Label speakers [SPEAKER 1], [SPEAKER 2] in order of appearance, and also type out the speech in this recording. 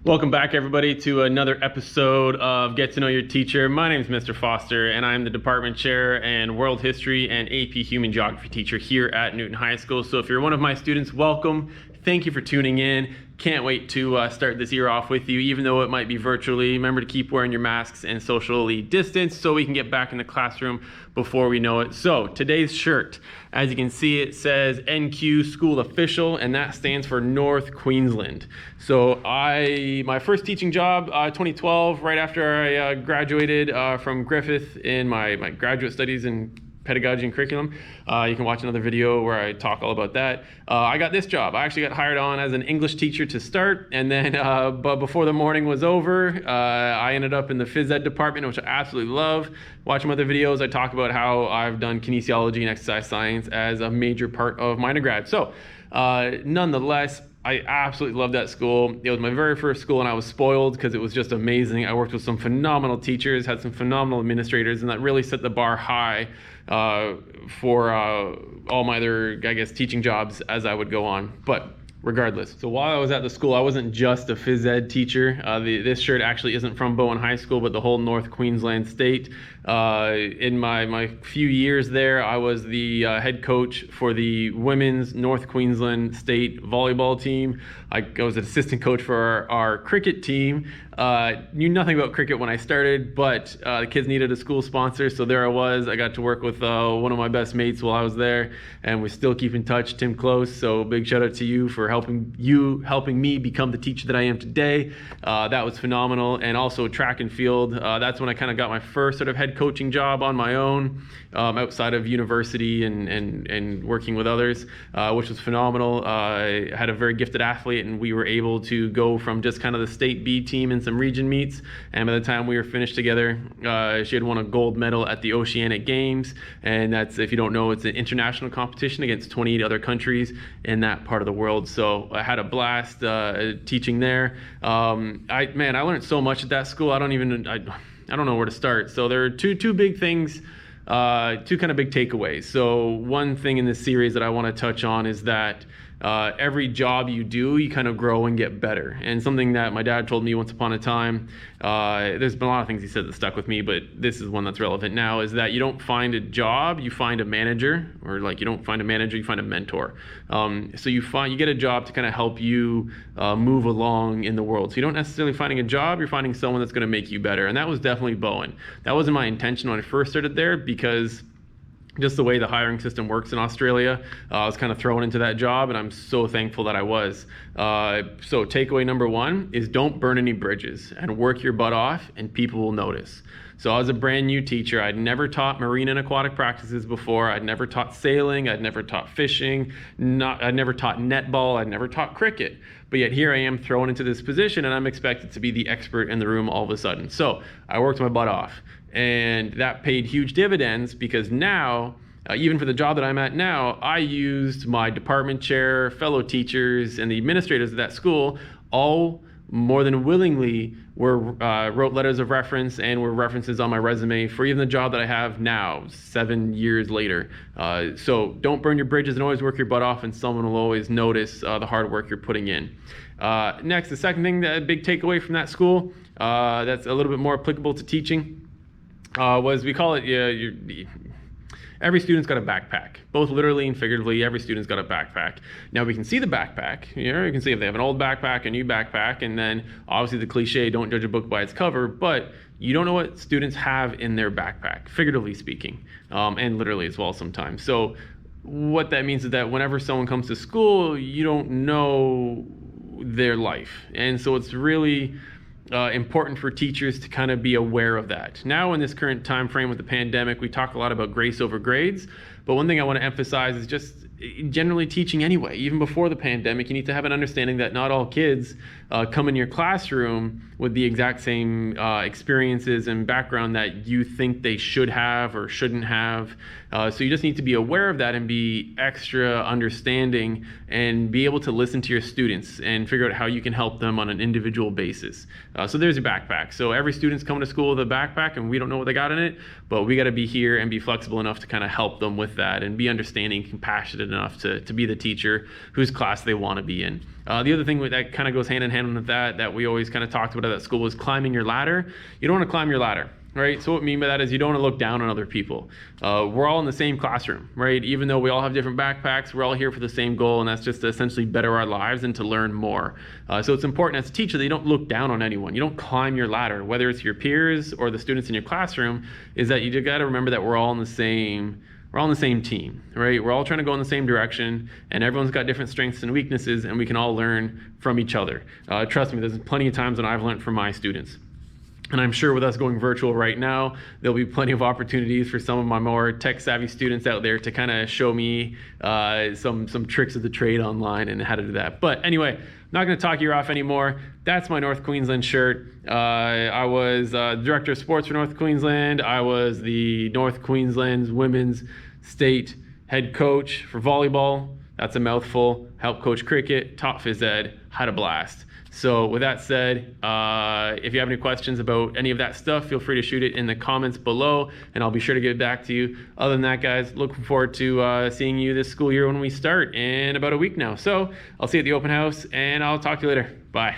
[SPEAKER 1] Welcome back, everybody, to another episode of Get to Know Your Teacher. My name is Mr. Foster, and I'm the Department Chair and World History and AP Human Geography teacher here at Newton High School. So if you're one of my students, welcome. Thank you for tuning in. Can't wait to start this year off with you, even though it might be virtually. Remember to keep wearing your masks and socially distance so we can get back in the classroom before we know it. So today's shirt, as you can see, it says NQ School Official, and that stands for North Queensland. So my first teaching job, 2012, right after I graduated from Griffith in my graduate studies in pedagogy and curriculum. You can watch another video where I talk all about that. I got this job. I actually got hired on as an English teacher to start, and then but before the morning was over, I ended up in the phys ed department, which I absolutely love. Watch my other videos. I talk about how I've done kinesiology and exercise science as a major part of my undergrad. So nonetheless, I absolutely loved that school. It was my very first school, and I was spoiled because it was just amazing. I worked with some phenomenal teachers, had some phenomenal administrators, and that really set the bar high for all my other, teaching jobs as I would go on. But regardless, so while I was at the school, I wasn't just a phys ed teacher. This shirt actually isn't from Bowen High School, but the whole North Queensland state. In my few years there, I was the head coach for the women's North Queensland state volleyball team. I was an assistant coach for our cricket team. Knew nothing about cricket when I started, but the kids needed a school sponsor, so there I was. I got to work with one of my best mates while I was there, and we still keep in touch, Tim Close. So big shout out to you for helping me become the teacher that I am today. That was phenomenal. And also track and field. That's when I kind of got my first sort of head coaching job on my own, outside of university and working with others, which was phenomenal. I had a very gifted athlete, and we were able to go from just kind of the state B team in some region meets, and by the time we were finished together, she had won a gold medal at the Oceanic Games, and that's, if you don't know, it's an international competition against 28 other countries in that part of the world. So I had a blast teaching there. I learned so much at that school. I don't know where to start. So there are two big things, two kind of big takeaways. So one thing in this series that I want to touch on is that every job you do, you kind of grow and get better. And something that my dad told me once upon a time, there's been a lot of things he said that stuck with me, but this is one that's relevant now, is that you don't find a job, you find a manager, or you don't find a manager, you find a mentor. So you get a job to kind of help you move along in the world. So you don't necessarily finding a job, you're finding someone that's going to make you better. And that was definitely Bowen. That wasn't my intention when I first started there, because just the way the hiring system works in Australia, I was kind of thrown into that job, and I'm so thankful that I was. So takeaway number one is don't burn any bridges and work your butt off, and people will notice. So I was a brand new teacher. I'd never taught marine and aquatic practices before. I'd never taught sailing. I'd never taught fishing. I'd never taught netball. I'd never taught cricket. But yet here I am thrown into this position, and I'm expected to be the expert in the room all of a sudden. So I worked my butt off. And that paid huge dividends, because now, even for the job that I'm at now, I used my department chair, fellow teachers, and the administrators of that school all more than willingly wrote letters of reference and were references on my resume for even the job that I have now, 7 years later. So don't burn your bridges and always work your butt off, and someone will always notice the hard work you're putting in. Next, the second thing, that big takeaway from that school, that's a little bit more applicable to teaching, was, we call it, every student's got a backpack, both literally and figuratively. Every student's got a backpack. Now we can see the backpack. You can see if they have an old backpack, a new backpack, and then obviously the cliche, don't judge a book by its cover, but you don't know what students have in their backpack, figuratively speaking, and literally as well sometimes. So what that means is that whenever someone comes to school, you don't know their life. And so it's really important for teachers to kind of be aware of that. Now in this current time frame with the pandemic, we talk a lot about grace over grades, but one thing I want to emphasize is just generally teaching anyway. Even before the pandemic, you need to have an understanding that not all kids come in your classroom with the exact same experiences and background that you think they should have or shouldn't have. So you just need to be aware of that and be extra understanding and be able to listen to your students and figure out how you can help them on an individual basis. So there's your backpack. So every student's coming to school with a backpack, and we don't know what they got in it, but we got to be here and be flexible enough to kind of help them with that and be understanding, compassionate enough to be the teacher whose class they want to be in. The other thing that kind of goes hand in hand with that we always kind of talked about at that school was climbing your ladder. You don't want to climb your ladder. Right. So what I mean by that is you don't want to look down on other people. We're all in the same classroom, right? Even though we all have different backpacks, we're all here for the same goal, and that's just to essentially better our lives and to learn more. So it's important as a teacher that you don't look down on anyone. You don't climb your ladder, whether it's your peers or the students in your classroom, is that you got to remember that we're all on the same team, right? We're all trying to go in the same direction, and everyone's got different strengths and weaknesses, and we can all learn from each other. Trust me, there's plenty of times when I've learned from my students. And I'm sure with us going virtual right now, there'll be plenty of opportunities for some of my more tech-savvy students out there to kind of show me some tricks of the trade online and how to do that. But anyway, I'm not going to talk your off anymore. That's my North Queensland shirt. I was Director of Sports for North Queensland. I was the North Queensland's women's state head coach for volleyball. That's a mouthful. Helped coach cricket, taught phys ed, had a blast. So with that said, if you have any questions about any of that stuff, feel free to shoot it in the comments below, and I'll be sure to get back to you. Other than that, guys, looking forward to seeing you this school year when we start in about a week now. So I'll see you at the open house, and I'll talk to you later. Bye.